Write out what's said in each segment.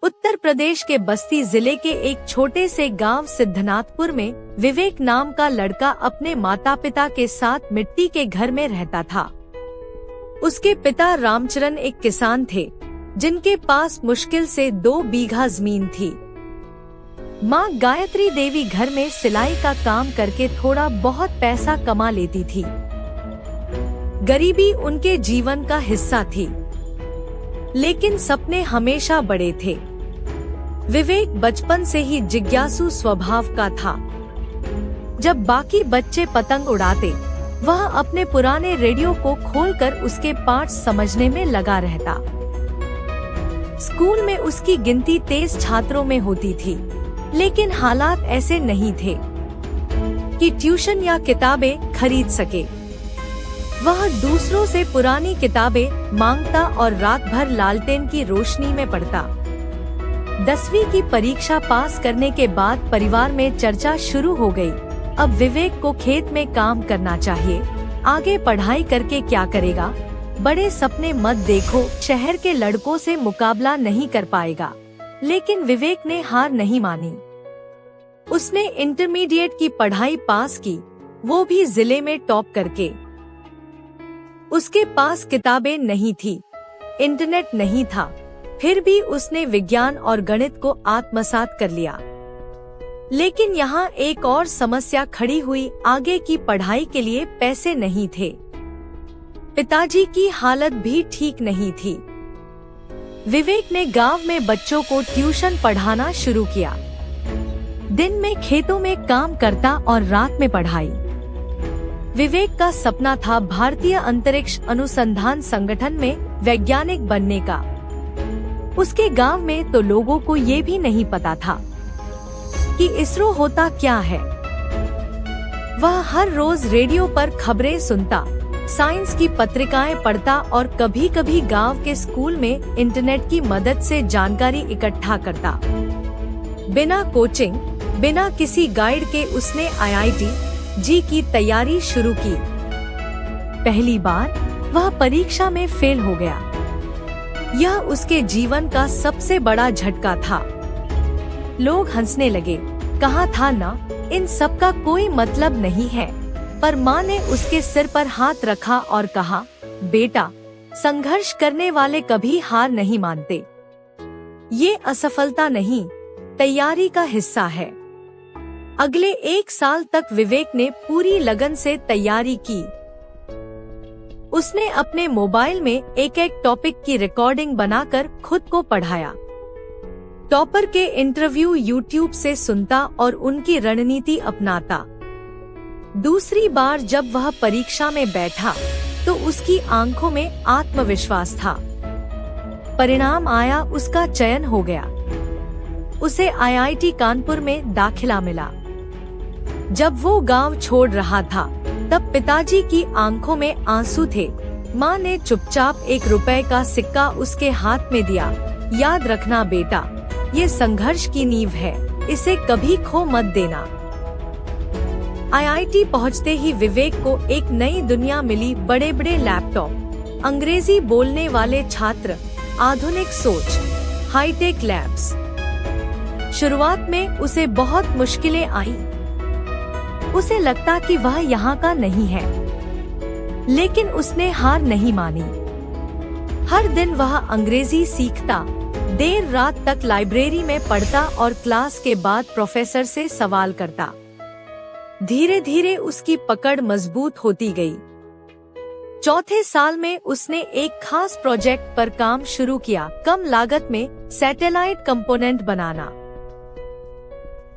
उत्तर प्रदेश के बस्ती जिले के एक छोटे से गांव सिद्धनाथपुर में विवेक नाम का लड़का अपने माता पिता के साथ मिट्टी के घर में रहता था। उसके पिता रामचरण एक किसान थे, जिनके पास मुश्किल से 2 बीघा जमीन थी। माँ गायत्री देवी घर में सिलाई का काम करके थोड़ा बहुत पैसा कमा लेती थी। गरीबी उनके जीवन का हिस्सा थी, लेकिन सपने हमेशा बड़े थे। विवेक बचपन से ही जिज्ञासु स्वभाव का था। जब बाकी बच्चे पतंग उड़ाते, वह अपने पुराने रेडियो को खोलकर उसके पाठ समझने में लगा रहता। स्कूल में उसकी गिनती 23 छात्रों में होती थी, लेकिन हालात ऐसे नहीं थे कि ट्यूशन या किताबें खरीद सके। वह दूसरों से पुरानी किताबें मांगता और रात भर लालटेन की रोशनी में पढ़ता। 10वीं की परीक्षा पास करने के बाद परिवार में चर्चा शुरू हो गई। अब विवेक को खेत में काम करना चाहिए, आगे पढ़ाई करके क्या करेगा, बड़े सपने मत देखो, शहर के लड़कों से मुकाबला नहीं कर पाएगा। लेकिन विवेक ने हार नहीं मानी। उसने इंटरमीडिएट की पढ़ाई पास की, वो भी जिले में टॉप करके। उसके पास किताबें नहीं थी, इंटरनेट नहीं था, फिर भी उसने विज्ञान और गणित को आत्मसात कर लिया। लेकिन यहाँ एक और समस्या खड़ी हुई, आगे की पढ़ाई के लिए पैसे नहीं थे। पिताजी की हालत भी ठीक नहीं थी। विवेक ने गांव में बच्चों को ट्यूशन पढ़ाना शुरू किया। दिन में खेतों में काम करता और रात में पढ़ाई। विवेक का सपना था भारतीय अंतरिक्ष अनुसंधान संगठन में वैज्ञानिक बनने का। उसके गांव में तो लोगों को ये भी नहीं पता था कि इसरो होता क्या है। वह हर रोज रेडियो पर खबरें सुनता, साइंस की पत्रिकाएं पढ़ता और कभी कभी गांव के स्कूल में इंटरनेट की मदद से जानकारी इकट्ठा करता। बिना कोचिंग, बिना किसी गाइड के उसने IIT की तैयारी शुरू की। पहली बार वह परीक्षा में फेल हो गया। यह उसके जीवन का सबसे बड़ा झटका था। लोग हंसने लगे, कहा था ना, इन सब का कोई मतलब नहीं है। पर माँ ने उसके सिर पर हाथ रखा और कहा, बेटा, संघर्ष करने वाले कभी हार नहीं मानते। ये असफलता नहीं, तैयारी का हिस्सा है। अगले 1 साल तक विवेक ने पूरी लगन से तैयारी की। उसने अपने मोबाइल में एक टॉपिक की रिकॉर्डिंग बनाकर खुद को पढ़ाया। टॉपर के इंटरव्यू YouTube से सुनता और उनकी रणनीति अपनाता। दूसरी बार जब वह परीक्षा में बैठा तो उसकी आंखों में आत्मविश्वास था। परिणाम आया, उसका चयन हो गया। उसे IIT कानपुर में दाखिला मिला। जब वो गांव छोड़ रहा था, तब पिताजी की आंखों में आंसू थे। माँ ने चुपचाप 1 रुपए का सिक्का उसके हाथ में दिया। याद रखना बेटा, ये संघर्ष की नींव है, इसे कभी खो मत देना। IIT पहुँचते ही विवेक को एक नई दुनिया मिली। बड़े बड़े लैपटॉप, अंग्रेजी बोलने वाले छात्र, आधुनिक सोच, हाईटेक लैब्स। शुरुआत में उसे बहुत मुश्किलें आई। उसे लगता कि वह यहाँ का नहीं है, लेकिन उसने हार नहीं मानी। हर दिन वह अंग्रेजी सीखता, देर रात तक लाइब्रेरी में पढ़ता और क्लास के बाद प्रोफेसर से सवाल करता। धीरे धीरे उसकी पकड़ मजबूत होती गई। चौथे साल में उसने एक खास प्रोजेक्ट पर काम शुरू किया, कम लागत में सैटेलाइट कंपोनेंट बनाना।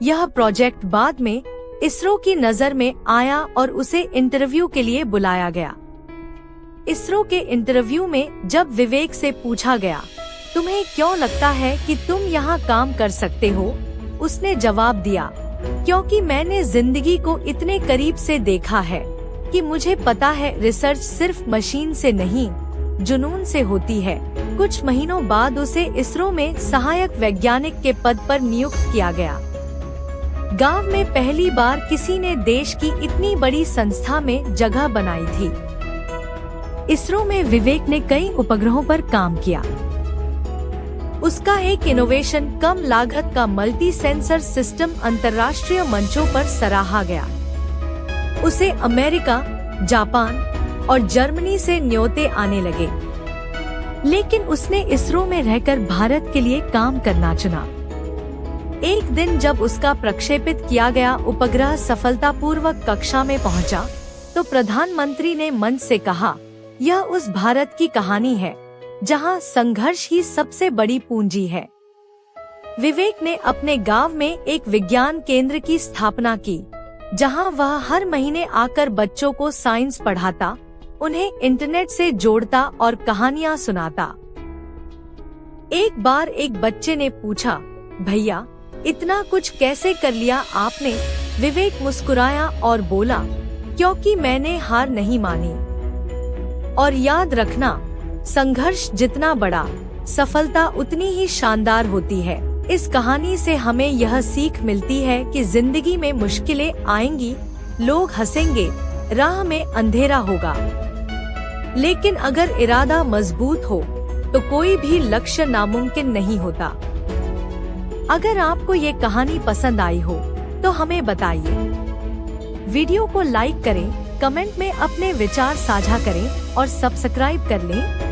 यह प्रोजेक्ट बाद में इसरो की नजर में आया और उसे इंटरव्यू के लिए बुलाया गया। इसरो के इंटरव्यू में जब विवेक से पूछा गया, तुम्हें क्यों लगता है कि तुम यहाँ काम कर सकते हो, उसने जवाब दिया, क्योंकि मैंने जिंदगी को इतने करीब से देखा है कि मुझे पता है रिसर्च सिर्फ मशीन से नहीं, जुनून से होती है। कुछ महीनों बाद उसे इसरो में सहायक वैज्ञानिक के पद पर नियुक्त किया गया। गांव में पहली बार किसी ने देश की इतनी बड़ी संस्था में जगह बनाई थी। इसरो में विवेक ने कई उपग्रहों पर काम किया। उसका एक इनोवेशन कम लागत का मल्टी सेंसर सिस्टम अंतर्राष्ट्रीय मंचों पर सराहा गया। उसे अमेरिका, जापान और जर्मनी से न्योते आने लगे, लेकिन उसने इसरो में रहकर भारत के लिए काम करना चुना। एक दिन जब उसका प्रक्षेपित किया गया उपग्रह सफलतापूर्वक कक्षा में पहुंचा, तो प्रधानमंत्री ने मंच से कहा, यह उस भारत की कहानी है जहां संघर्ष ही सबसे बड़ी पूंजी है। विवेक ने अपने गांव में एक विज्ञान केंद्र की स्थापना की, जहां वह हर महीने आकर बच्चों को साइंस पढ़ाता, उन्हें इंटरनेट से जोड़ता और कहानियां सुनाता। एक बार एक बच्चे ने पूछा, भैया इतना कुछ कैसे कर लिया आपने? विवेक मुस्कुराया और बोला, क्योंकि मैंने हार नहीं मानी। और याद रखना, संघर्ष जितना बड़ा, सफलता उतनी ही शानदार होती है। इस कहानी से हमें यह सीख मिलती है कि जिंदगी में मुश्किलें आएंगी, लोग हंसेंगे, राह में अंधेरा होगा, लेकिन अगर इरादा मजबूत हो तो कोई भी लक्ष्य नामुमकिन नहीं होता। अगर आपको ये कहानी पसंद आई हो तो हमें बताइए। वीडियो को लाइक करें, कमेंट में अपने विचार साझा करें और सब्सक्राइब कर लें